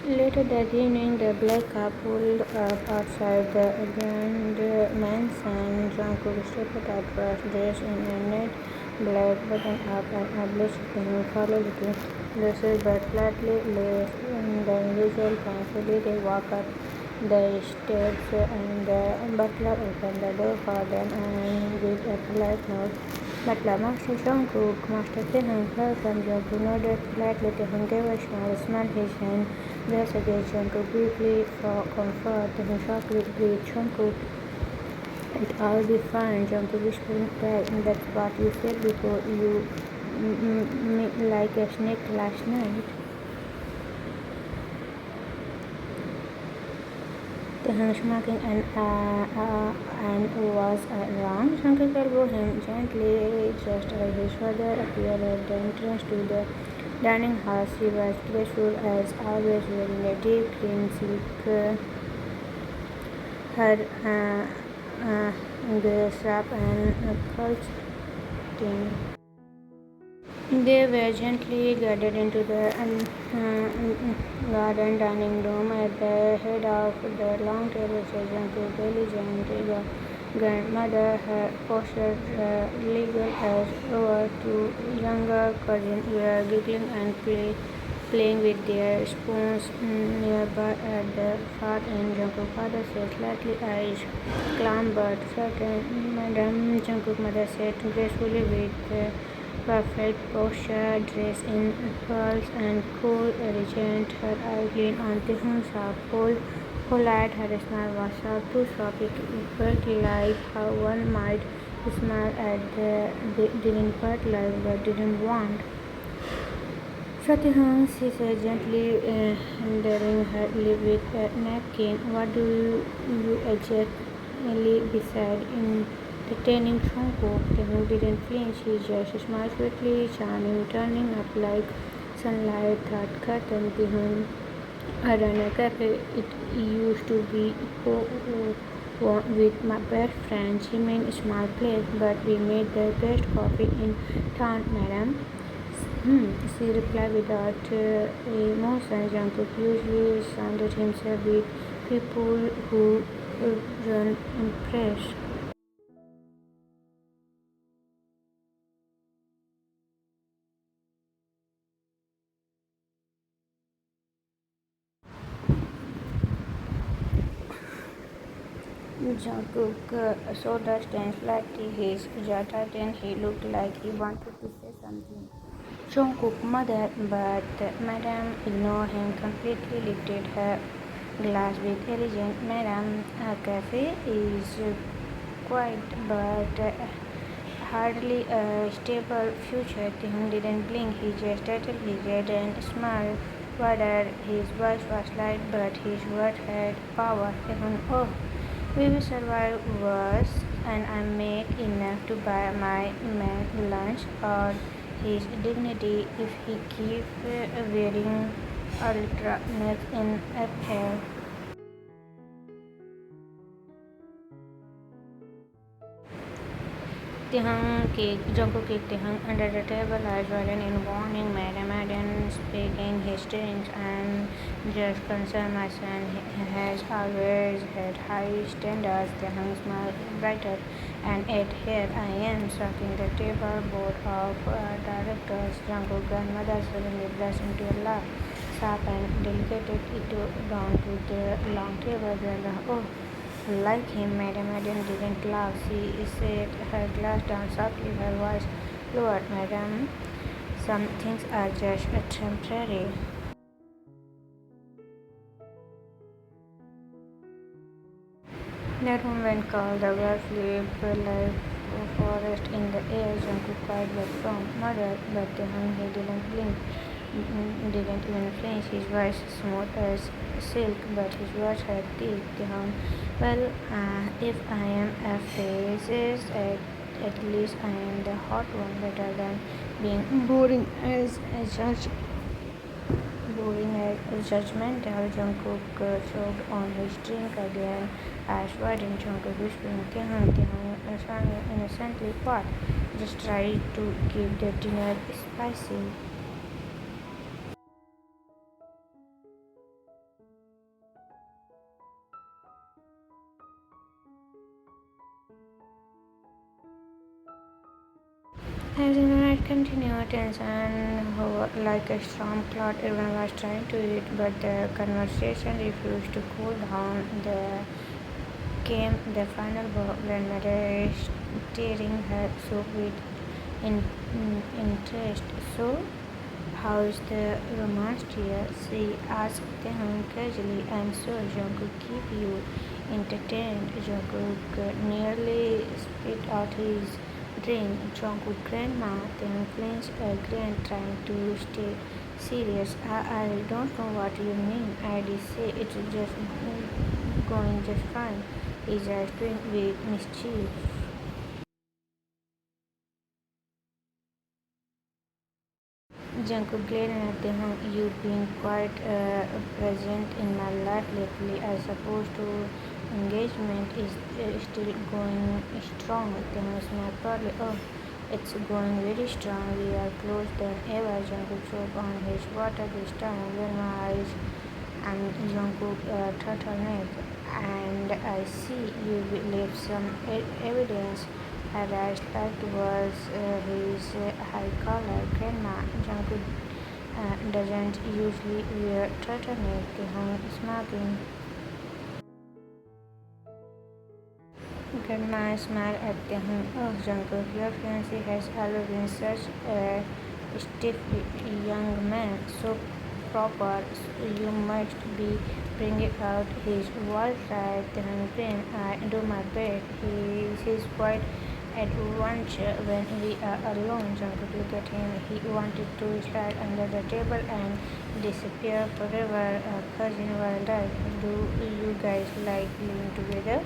Later that evening, the black car pulled up outside the grand mansion. Jungkook stepped out, dressed in a neat black button-up and obligatory quality dresses, but slightly less than usual. Thankfully, they walked up the steps, and the butler opened the door for them and with a polite note. Butler, Master Jungkook, Master Taekook, welcome. Jungkook nodded politely. Taekook gave a small smile. His hand brushed against Jungkook briefly for comfort. Taekook softly breathed. Jungkook, it all be fine. Jungkook whispered back. That's what you said before you like a snake last night. Taekook smirking and was wrong. Jungkook elbowed him gently just as his father appeared at the entrance to the dining hall. She was graceful as always, wearing a deep green silk her strap and curtain. They were gently guided into the garden dining room. At the head of the long table sat Jungkook's diligent grandmother, her posture legal as over two younger cousins were giggling and playing with their spoons nearby at the far end. Jungkook's father sat slightly eyes calm but certain. Madam, Jungkook's mother sat gracefully with perfect posture, dressed in pearls and cool, elegant. Her eyes gleamed on Taehoon's soft, cold, polite. Her smile was soft, too soft. It felt like how one might smile at the didn't quite like but didn't want. So Taehoon, she said gently, daring her lip with a napkin. What do you exactly beside entertaining Jungkook? Taehoon didn't flinch. He just smiled sweetly, charming, turning up like sunlight. Thought curtain. Taehoon, I ran a cafe. It used to be with my best friend. She made a small place, but we made the best coffee in town, madam. She replied without emotion. Jungkook usually surrounded himself with people who weren't impressed. Jungkook soda stand slightly his jaw tightened. He looked like he wanted to say something. Jungkook mother, but Madam ignored him completely, lifted her glass with elegant. Madam, a cafe is quiet, but hardly a stable future. Taehoon didn't blink. He just tattled his head and smiled wider. His voice was light, but his words had power. Taehoon, oh, we will survive worse, and I make enough to buy my man lunch or his dignity if he keeps wearing ultra nuts in apparel. Jungkook kicked Taehoon under the table, eyes widen in warning. Madam, I didn't speaking his strings. I'm just concerned. My son has always had high standards. Taehoon smiled brighter. And yet here I am, sucking the table board of directors. Jungkook's grandmother suddenly burst into a laugh, sharp and delicate. It down to the long table. Oh, like him, Madam Eden didn't laugh. She set her glass down softly, her voice lowered. Madam, some things are just temporary. That moment called the world flipped like a forest in the air. Jungkook cried but from mother, but he didn't blink, didn't even flinch. His voice smooth as silk, but his words had teeth. Well, if I am a faces, at least I am the hot one, better than being boring as judgmental. Jungkook choked on his drink again, eyes widened. Jungkook whispering, Taehoon, innocently, what? Just try to keep the dinner spicy. As the night continued, tension hovered like a storm cloud. Everyone was trying to eat, but the conversation refused to cool down. There came the final blow. Grandmother stirring her soup with interest. So, how's the romance, dear? She asked them casually. I'm sure Jungkook keep you entertained. Jungkook nearly spit out his drink. Jungkook grandma then flinched again, trying to stay serious. I don't know what you mean. I did say it's just going just fine. His eyes twinkled with mischief. Jungkook glared at him. You've been quite present in my life lately. I suppose the engagement is still going strong. Then snapped proudly. Oh, it's going very strong. We are closer than ever. Jungkook choked on his water this time. When my eyes and Jungkook turtleneck. And I see you left some evidence. Her eyes light was his high collar. Grandma Jungkook doesn't usually wear turtleneck. Hung smoking. Grandma smiled at him. Oh, Jungkook, your fiancé has always been such a stiff young man, so proper. You must be bringing out his wild side. Then I do my best. He's quite adventure when we are alone. Jungkook looked at him. He wanted to slide under the table and disappear forever. Cousin Wildlife, do you guys like living together?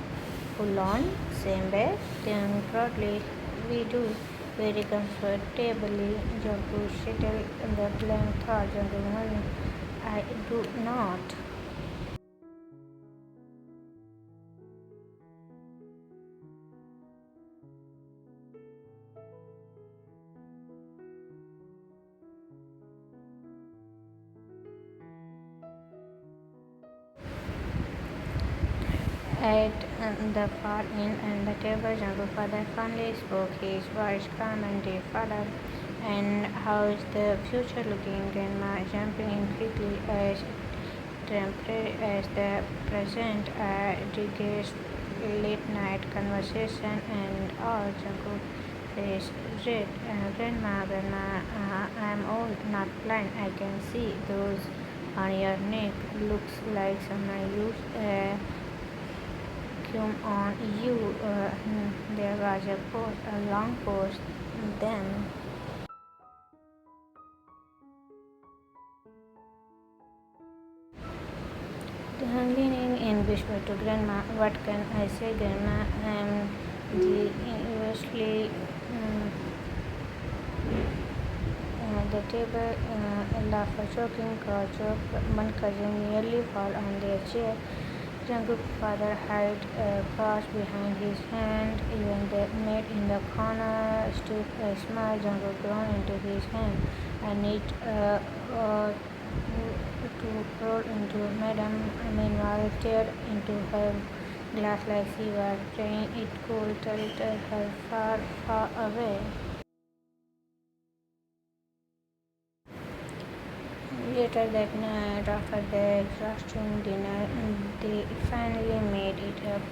Full on, same bed, then proudly we do. Very comfortably, Jungkook settled the blank thought. Jungkook, I do not. At the far end and the table, Jungkook's father finally spoke. His voice calm and deep. Father, and how's the future looking? Grandma jumping in quickly as temporary as the present. Digest late night conversation and all. Jungkook face red. Grandma, I'm old, not blind. I can see those on your neck. Looks like someone used come on you. There was a post, a long post. Then leaning in whispered to Grandma, "What can I say, Grandma? I am the universally the table laughter choking cause one cousin nearly fall on their chair. Jungkook's father hid a cross behind his hand. Even the maid in the corner stood a smile. Jungkook grown into his hand. I need to crawl into Madam. Meanwhile, teared into her glass like she was praying it could territory her far, far away. Later that night, after the exhausting dinner, they finally made it up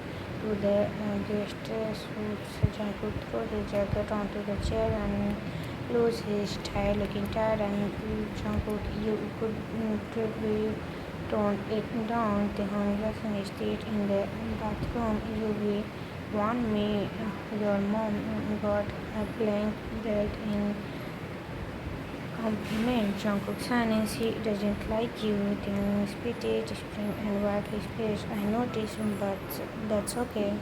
to the guest's suite. Jungkook threw his jacket onto the chair and loosed his tie, looking tired. And Jungkook, you could be toned it down. The hungry state in the bathroom. You will want me. Your mom got a blank belt in compliment. Jungkook silence. He doesn't like you. Then spit it, spring and wipe his face. I noticed, but that's okay.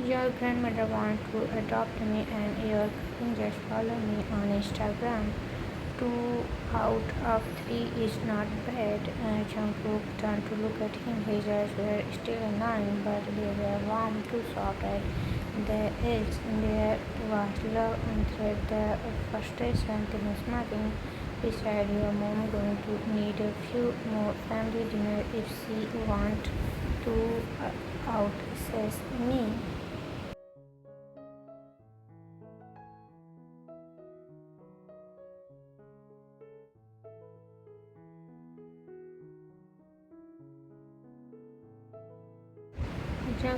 Your grandmother wants to adopt me and your cousin just follow me on Instagram. 2 out of 3 is not bad. Jungkook turned to look at him. His eyes were still annoying, but they were warm, too soft at the edge. There was love under the frustration. Then smiling. Besides, your mom going to need a few more family dinner if she want to outsays me.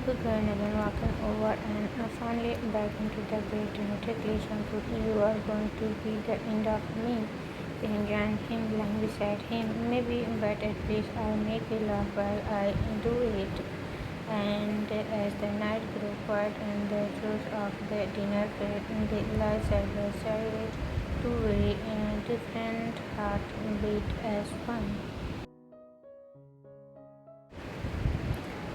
Jungkook and again walking over and finally back into the bed dramatically. Jungkook, you are going to be the end of me. Then join him lying beside him. Maybe, but at least I'll make you laugh while I do it. And as the night grew quiet and the throes of the dinner faded, they lie side by side, two very different heartbeat as one.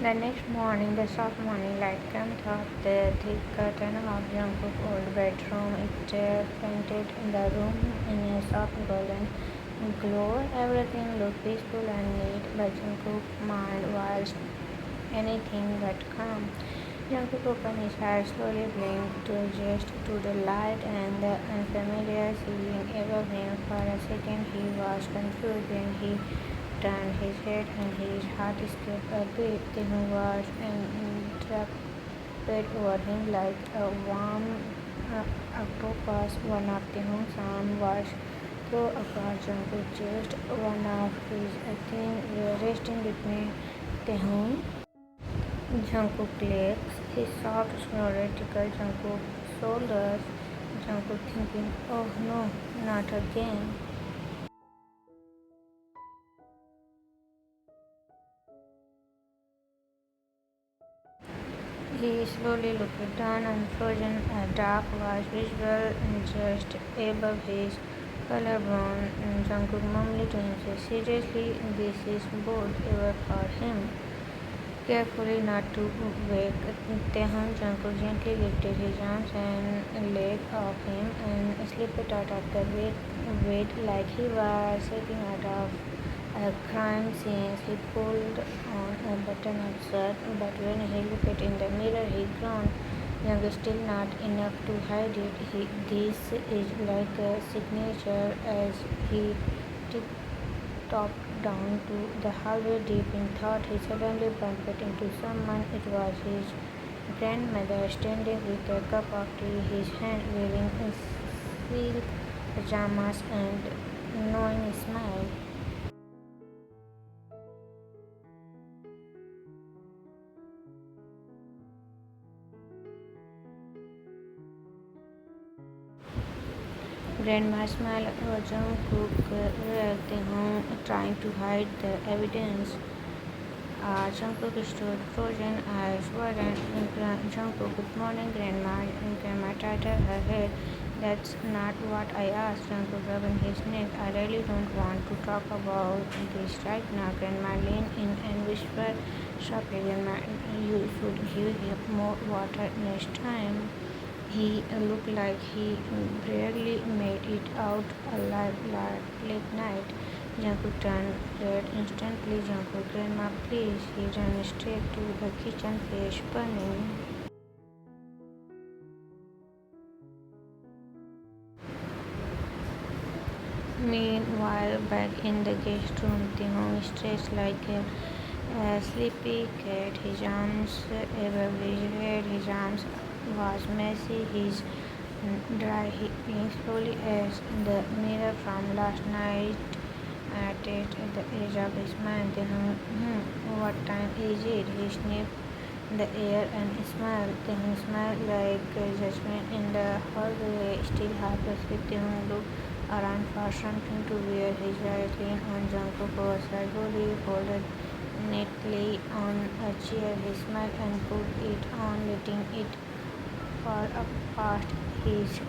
The next morning, the soft morning light came through the thick curtain of Jungkook's old bedroom. It painted the room in a soft golden glow. Everything looked peaceful and neat, but Jungkook's mind was anything but calm. Jungkook opened his eyes, slowly blinked to adjust to the light and the unfamiliar ceiling above him. For a second he was confused, then he turned his head and his heart skipped a beat. Then was enwrapped over him like a warm octopus. One of the home sound was so across Jungkook's chest, one of his thing resting between the home. Jungkook legs, his soft snoring tickled Jungkook's shoulders. Jungkook thinking, oh no, not again. He slowly looked down and frozen dark was visible just above his collarbone. Jungkook mumbled to himself, seriously, this is bold ever for him. Carefully not to wake Taehoon, Jungkook gently lifted his arms and leg off him and slipped out of the bed like he was stepping out of a crime scene. He pulled on a button of shirt, but when he looked in the mirror, he groaned. Young, still not enough to hide it. This is like a signature. As he tiptoed down to the hallway deep in thought, he suddenly bumped into someone. It was his grandmother standing with a cup of tea in his hand, wearing silk pajamas and knowing smile. Grandma smiled at Jungkook, trying to hide the evidence. Jungkook stood frozen, eyes widen. Jungkook, good morning, Grandma. Grandma tightened her head. That's not what I asked. Jungkook rubbing his neck. I really don't want to talk about this right now. Grandma leaned in and whispered softly, Grandma, you should give him more water next time. He looked like he barely made it out alive late night. Jungkook turned red instantly. Jungkook, Grandma, please. He ran straight to the kitchen, face burning. Meanwhile, back in the guest room, Taehoon stretched like a sleepy cat, his arms above his head. His arms was messy, his dry heaping slowly as the mirror from last night touched the edge of his mind. Then, what time is it? He sniffed the air and smiled. Then he smiled like judgment in the hallway. Still half asleep, Then looked around for something to wear. His eyes leaned on Jungkook oversized hoodie folded neatly on a chair. He smiled and put it on, letting it fall past his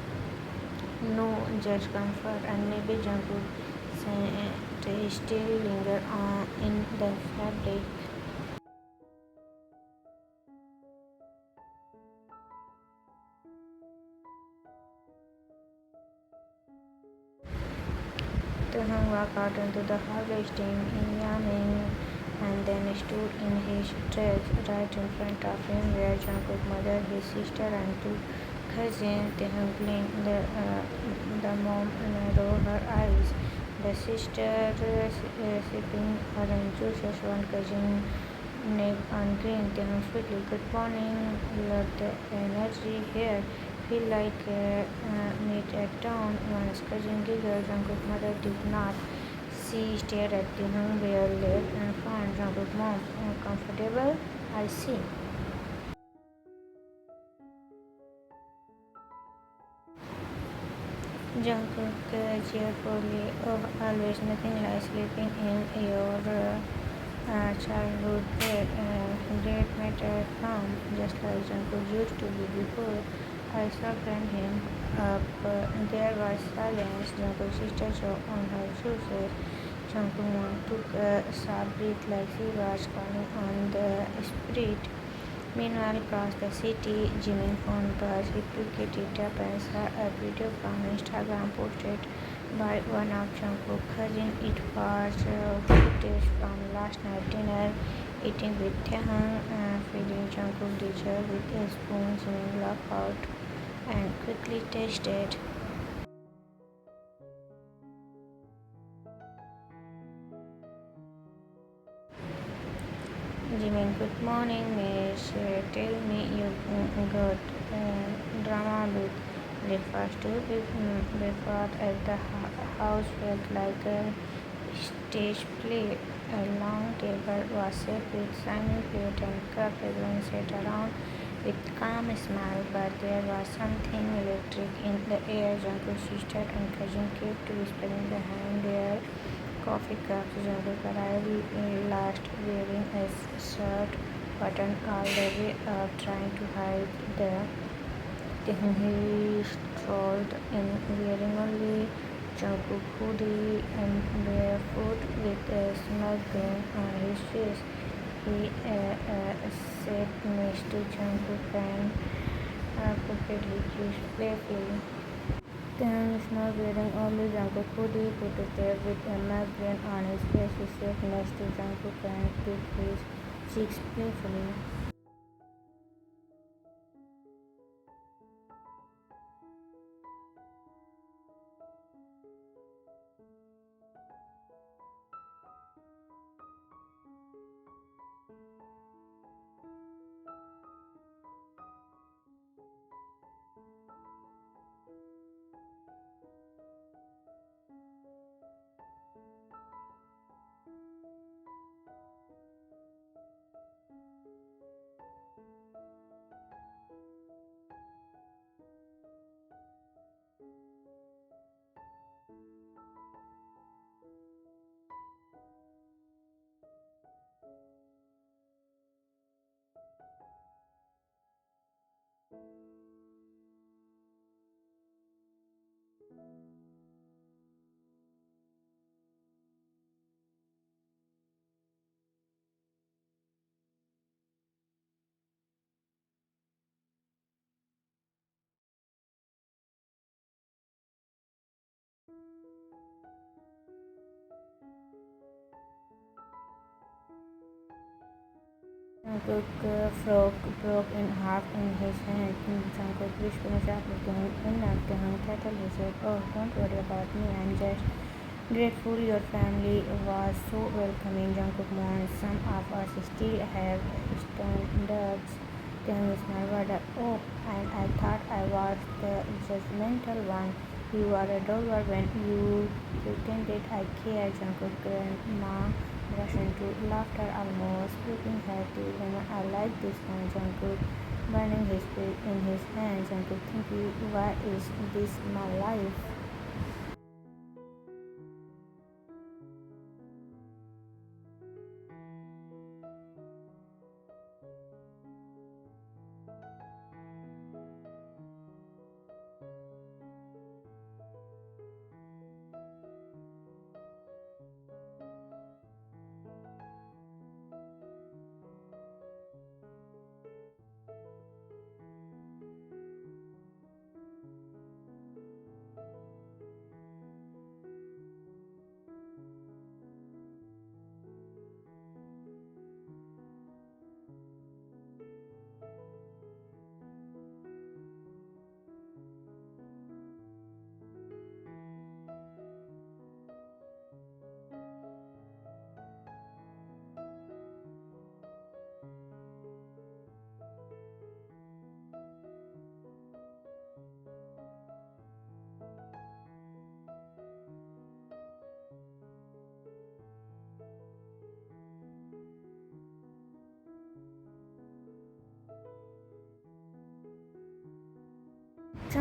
no just comfort, and maybe Jungkook scent still linger on in the fabric. Taehoon walked out into the hallway, steaming, yawning, and then stood in his dress right in front of him, where Jungkook's mother, his sister, and two cousins. Taehoon blinked. The mom narrowed her eyes. The sister sipping orange juices, one cousin napped on green. Taehoon sweetly, good morning. Love the energy here. Feel like meet at dawn. One's cousin giggled. Jungkook's mother did not. She stared at Taehoon, bare legs and frowned. Jungkook's mom, comfortable? I see. Jungkook cheerfully, oh, always nothing like sleeping in your childhood bed. Date matter calm, just like Jungkook used to be before. I softened him up. There was silence. Jungkook's sister saw on her shoes. Jungkook mom took a sharp breath like she was calling on the spirit. Meanwhile, across the city, Jimin phone buzzed. He took it up and saw a video from Instagram posted by one of Jungkook's cousins. It was footage from last night dinner, eating with Taehyung, feeding Jungkook dessert with a spoon. Jimin laughed out and quickly tasted. Jimin, good morning, miss. Tell me you got drama with breakfast too. Breakfast at the house felt like a stage play. A long table was set with shiny plate and cup. Everyone sat around with calm smile, but there was something electric in the air. Jungkook's sister and cousin kept whispering behind their coffee cups. Jungkook arrived last, wearing a shirt buttoned all the way up, trying to hide the thing he strolled in, wearing only Jungkook hoodie and barefoot with a smug grin on his face. He sat next to Jungkook and poked his cheeks playfully. Taehyung is now wearing only Jungkook hoodie, put there with a mug grin on his face. He sat next to Jungkook and picked his cheeks playfully. Jungkook frog broke in half in his hand. Jungkook whispered sharply to him, enough. Taehyung tattled his head. Oh, don't worry about me. I'm just grateful your family was so welcoming. Jungkook mourned. Some of us still have standards. Taehyung smiled. Oh, and I thought I was the judgmental one. You are adorable when you pretended I cared. Jungkook grandma burst into laughter, almost breaking her teeth. I like this one, Jungkook, burning his feet in his hands. Jungkook thinking, why is this my life?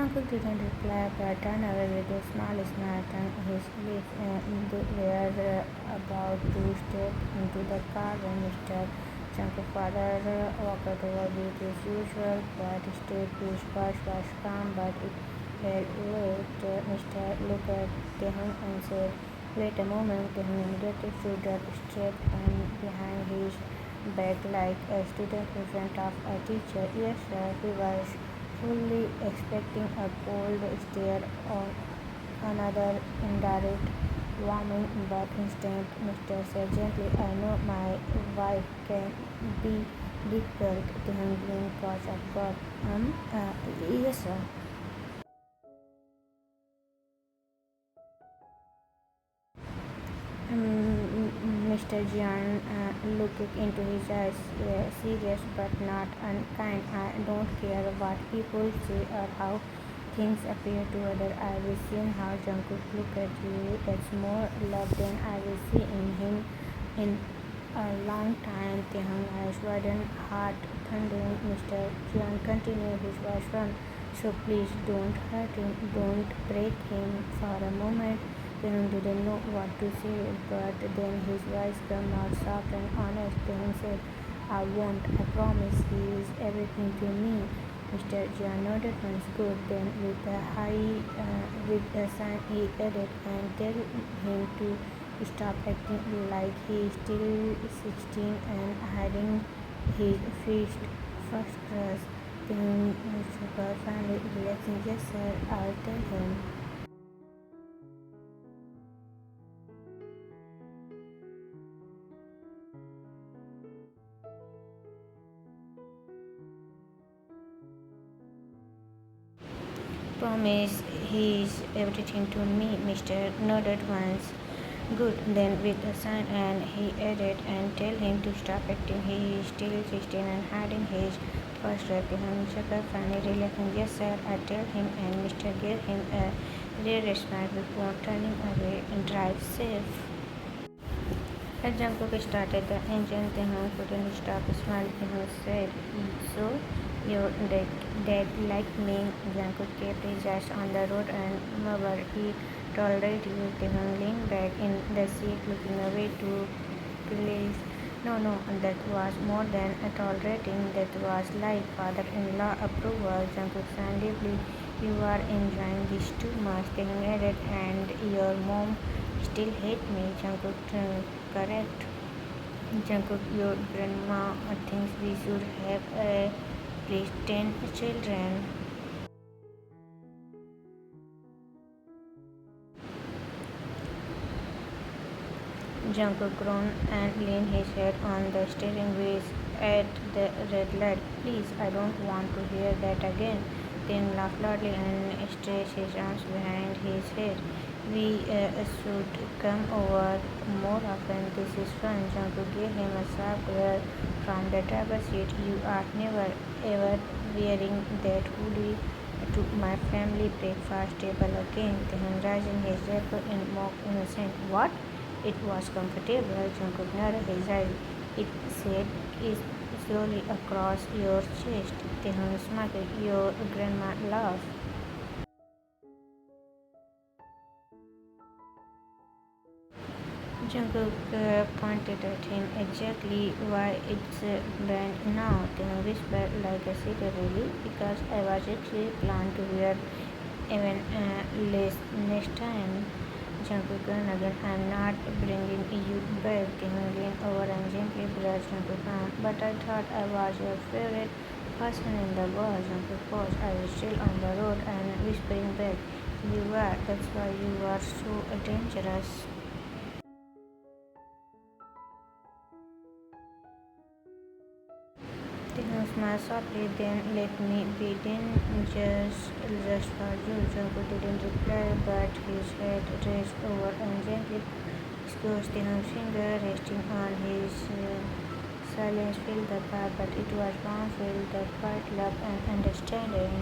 Jungkook didn't reply but turned away with a small smile on his lips. They were about to step into the car when Mr. Jungkook's father walked over with his usual quiet step. His voice was calm but it held weight. Mr. looked at Taehoon and said, "Wait a moment." Taehoon immediately stood up straight and behind his back like a student in front of a teacher. "Yes, sir." He was fully expecting a cold stare or another indirect warning, but instead Mr. said gently, "I know my wife can be difficult." Taehoon blinked, cause of God. Yes, sir." Mr. Jian looked into his eyes, serious but not unkind. "I don't care what people say or how things appear to others. I've seen how Jungkook look at you. That's more love than I've seen in him in a long time." Taehoon's eyes widened, heart thundering. Mr. Jian continued his voice firm. "So please don't hurt him. Don't break him." For a moment, Taehoon didn't know what to say, but then his voice came out soft and honest. Taehoon said, "I won't. I promise. He is everything to me." Mr. Jian nodded once. "Good." Then, with a sign, he added, "And tell him to stop acting like he is still 16 and hiding his first crush." Taehoon shook her family, relaxing. "Yes, sir. I'll tell him." "Promise he's everything to me." Mr. nodded once. "Good." Then with a sign and he added, "And tell him to stop acting. He is still 16 and hiding his first love." Taehoon shook her finally relaxing. "Yes, sir, I tell him." And Mr. gave him a rare smile before turning away. "Drive safe." As Jungkook started the engine, Taehoon couldn't stop smiling. Taehoon said, "So, your dad liked me?" Jungkook kept his eyes on the road and murmured, "He tolerate you." Taehoon leaned back in the seat, looking away to please. "No, no, that was more than tolerating. That was like father-in-law approval." Jungkook sighed deeply. "You are enjoying this too much." Taehoon added, "And your mom still hate me." Jungkook correct. Jungkook, your grandma thinks we should have a pretend children. Jungkook groaned and leaned his head on the steering wheel at the red light. "Please, I don't want to hear that again." Then laughed loudly and stretched his arms behind his head. "We should come over more often. This is fun." Jungkook gave him a sharp glare from the driver's seat. "You are never ever wearing that hoodie to my family breakfast table again." Then raising his wrapper in mock innocence. "What?" "It was comfortable." Jungkook narrowed his eyes. "It said is slowly across your chest." Taehoon smiled. "Your grandma laughed." Jungkook pointed at him. "Exactly why it's banned now." Taehoon whispered like a secret. "Really?" "Because I was actually planned to wear even less next time." Jungkook grinned again. "I'm not bringing you back." Taehoon leaned over and gently brushed Jungkook's arm. "But I thought I was your favorite person in the world." Jungkook paused. "I was still on the road," and whispering back, "You were. That's why you were so dangerous." Taehoon smiled softly. "Then let me be dangerous just for you." Jungkook didn't reply, but his head raised over and gently squeezed Taehoon's finger, resting on his silence filled the car, but it was warm, filled with quiet love and understanding.